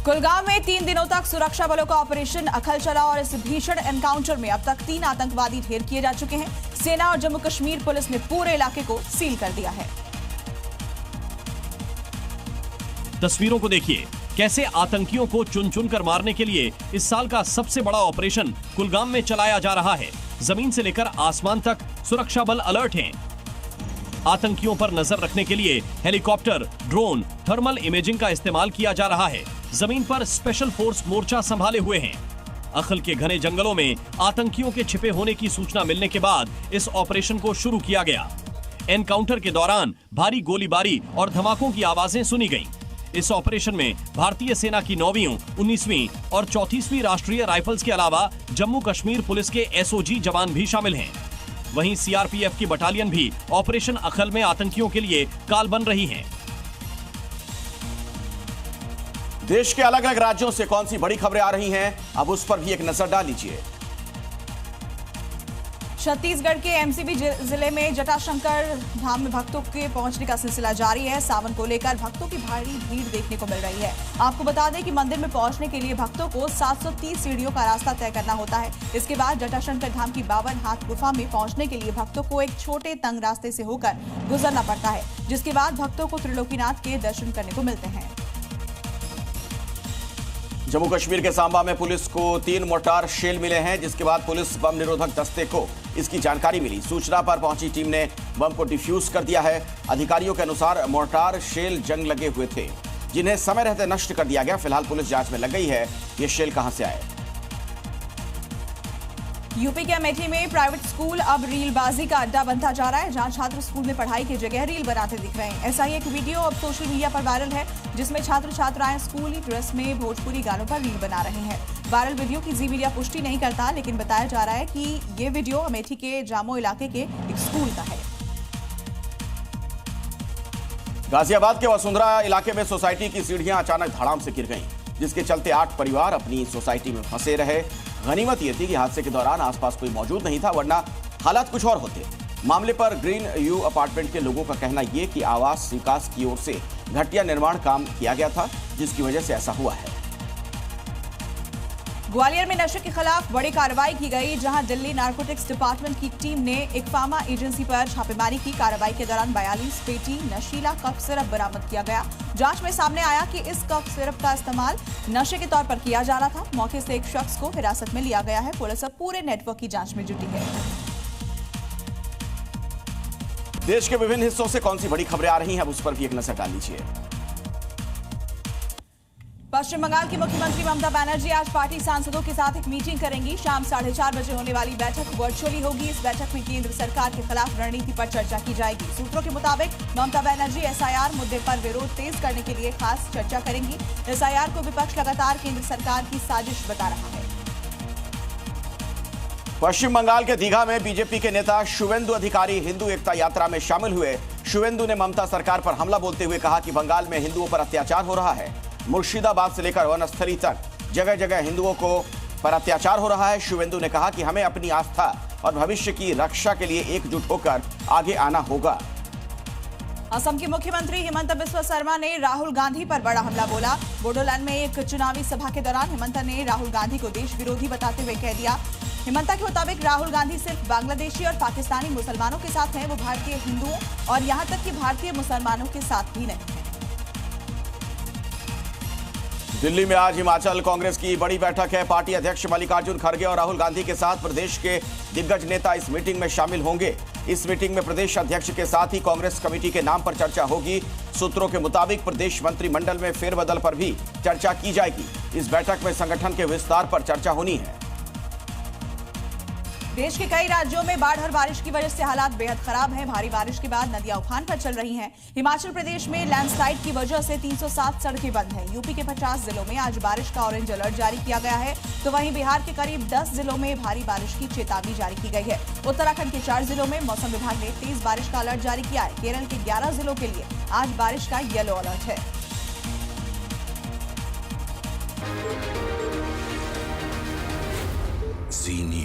कुलगाम में 3 दिनों तक सुरक्षा बलों का ऑपरेशन अखल चला और इस भीषण एनकाउंटर में अब तक 3 आतंकवादी ढेर किए जा चुके हैं। सेना और जम्मू कश्मीर पुलिस ने पूरे इलाके को सील कर दिया है। तस्वीरों को देखिए, कैसे आतंकियों को चुन चुन कर मारने के लिए इस साल का सबसे बड़ा ऑपरेशन कुलगाम में चलाया जा रहा है। जमीन से लेकर आसमान तक सुरक्षा बल अलर्ट हैं। आतंकियों पर नजर रखने के लिए हेलीकॉप्टर, ड्रोन, थर्मल इमेजिंग का इस्तेमाल किया जा रहा है। जमीन पर स्पेशल फोर्स मोर्चा संभाले हुए हैं। अखल के घने जंगलों में आतंकियों के छिपे होने की सूचना मिलने के बाद इस ऑपरेशन को शुरू किया गया। एनकाउंटर के दौरान भारी गोलीबारी और धमाकों की आवाजें सुनी गईं। इस ऑपरेशन में भारतीय सेना की 9वीं, 19वीं और 34वीं राष्ट्रीय राइफल्स के अलावा जम्मू कश्मीर पुलिस के एसओजी जवान भी शामिल हैं। वहीं सीआरपीएफ की बटालियन भी ऑपरेशन अखल में आतंकियों के लिए काल बन रही है। देश के अलग अलग राज्यों से कौन सी बड़ी खबरें आ रही हैं, अब उस पर भी एक नजर डाल लीजिए। छत्तीसगढ़ के एमसीबी जिले में जटाशंकर धाम में भक्तों के पहुंचने का सिलसिला जारी है। सावन को लेकर भक्तों की भारी भीड़ देखने को मिल रही है। आपको बता दें कि मंदिर में पहुंचने के लिए भक्तों को 730 सीढ़ियों का रास्ता तय करना होता है। इसके बाद जटाशंकर धाम की 52 हाथ गुफा में पहुंचने के लिए भक्तों को एक छोटे तंग रास्ते से होकर गुजरना पड़ता है, जिसके बाद भक्तों को त्रिलोकीनाथ के दर्शन करने को मिलते हैं। जम्मू कश्मीर के सांबा में पुलिस को 3 मोर्टार शेल मिले हैं, जिसके बाद पुलिस बम निरोधक दस्ते को इसकी जानकारी मिली। सूचना पर पहुंची टीम ने बम को डिफ्यूज कर दिया है। अधिकारियों के अनुसार मोर्टार शेल जंग लगे हुए थे, जिन्हें समय रहते नष्ट कर दिया गया। फिलहाल पुलिस जांच में लग गई है ये शेल कहां से आए। यूपी के अमेठी में प्राइवेट स्कूल अब रीलबाजी का अड्डा बनता जा रहा है, जहां छात्र स्कूल में पढ़ाई की जगह रील बनाते दिख रहे हैं। ऐसा ही एक वीडियो अब सोशल मीडिया पर वायरल है, जिसमें छात्र छात्राएं स्कूली ड्रेस में भोजपुरी गानों पर रील बना रहे हैं। वायरल वीडियो की जी मीडिया पुष्टि नहीं करता, लेकिन बताया जा रहा है कि ये वीडियो अमेठी के जामो इलाके के एक स्कूल का है। गाजियाबाद के वसुंधरा इलाके में सोसाइटी की सीढ़ियां अचानक धड़ाम से गिर गईं, जिसके चलते 8 परिवार अपनी सोसाइटी में फंसे रहे। गनीमत यह थी कि हादसे के दौरान आसपास कोई मौजूद नहीं था, वरना हालात कुछ और होते। मामले पर ग्रीन यू अपार्टमेंट के लोगों का कहना यह कि आवास विकास की ओर से घटिया निर्माण काम किया गया था, जिसकी वजह से ऐसा हुआ है। ग्वालियर में नशे के खिलाफ बड़ी कार्रवाई की गई, जहां दिल्ली नारकोटिक्स डिपार्टमेंट की टीम ने एक फार्मा एजेंसी पर छापेमारी की। कार्रवाई के दौरान 42 पेटी नशीला कफ सिरप बरामद किया गया। जांच में सामने आया कि इस कफ सिरप का इस्तेमाल नशे के तौर पर किया जा रहा था। मौके से एक शख्स को हिरासत में लिया गया है। पुलिस अब पूरे नेटवर्क की जांच में जुटी है। देश के विभिन्न हिस्सों से कौन सी बड़ी खबरें आ रही हैं, अब उस पर भी एक नजर डाल लीजिए। पश्चिम बंगाल की मुख्यमंत्री ममता बनर्जी आज पार्टी सांसदों के साथ एक मीटिंग करेंगी। शाम 4:30 बजे होने वाली बैठक वर्चुअली होगी। इस बैठक में केंद्र सरकार के खिलाफ रणनीति पर चर्चा की जाएगी। सूत्रों के मुताबिक ममता बनर्जी एसआईआर मुद्दे पर विरोध तेज करने के लिए खास चर्चा करेंगी। एसआईआर को विपक्ष लगातार केंद्र सरकार की साजिश बता रहा है। पश्चिम बंगाल के दीघा में बीजेपी के नेता शुवेंदु अधिकारी हिंदू एकता यात्रा में शामिल हुए। शुवेंदु ने ममता सरकार पर हमला बोलते हुए कहा कि बंगाल में हिंदुओं पर अत्याचार हो रहा है। मुर्शिदाबाद से लेकर वनस्थली तक जगह जगह हिंदुओं को पर अत्याचार हो रहा है। शुवेंदु ने कहा कि हमें अपनी आस्था और भविष्य की रक्षा के लिए एकजुट होकर आगे आना होगा। असम के मुख्यमंत्री हिमंत बिस्वा शर्मा ने राहुल गांधी पर बड़ा हमला बोला। बोडोलैंड में एक चुनावी सभा के दौरान हिमंत ने राहुल गांधी को देश विरोधी बताते हुए कह दिया। हिमंता के मुताबिक राहुल गांधी सिर्फ बांग्लादेशी और पाकिस्तानी मुसलमानों के साथ हैं, वो भारतीय हिंदुओं और यहां तक कि भारतीय मुसलमानों के साथ भी नहीं है। दिल्ली में आज हिमाचल कांग्रेस की बड़ी बैठक है। पार्टी अध्यक्ष मल्लिकार्जुन खड़गे और राहुल गांधी के साथ प्रदेश के दिग्गज नेता इस मीटिंग में शामिल होंगे। इस मीटिंग में प्रदेश अध्यक्ष के साथ ही कांग्रेस कमेटी के नाम पर चर्चा होगी। सूत्रों के मुताबिक प्रदेश मंत्रिमंडल में फेरबदल पर भी चर्चा की जाएगी। इस बैठक में संगठन के विस्तार पर चर्चा होनी है। देश के कई राज्यों में बाढ़ और बारिश की वजह से हालात बेहद खराब हैं। भारी बारिश के बाद नदियां उफान पर चल रही हैं। हिमाचल प्रदेश में लैंडस्लाइड की वजह से 307 सड़कें बंद हैं। यूपी के 50 जिलों में आज बारिश का ऑरेंज अलर्ट जारी किया गया है, तो वहीं बिहार के करीब 10 जिलों में भारी बारिश की चेतावनी जारी की गई है। उत्तराखंड के 4 जिलों में मौसम विभाग ने तेज बारिश का अलर्ट जारी किया है। केरल के 11 जिलों के लिए आज बारिश का येलो अलर्ट है। जी न्यूज़।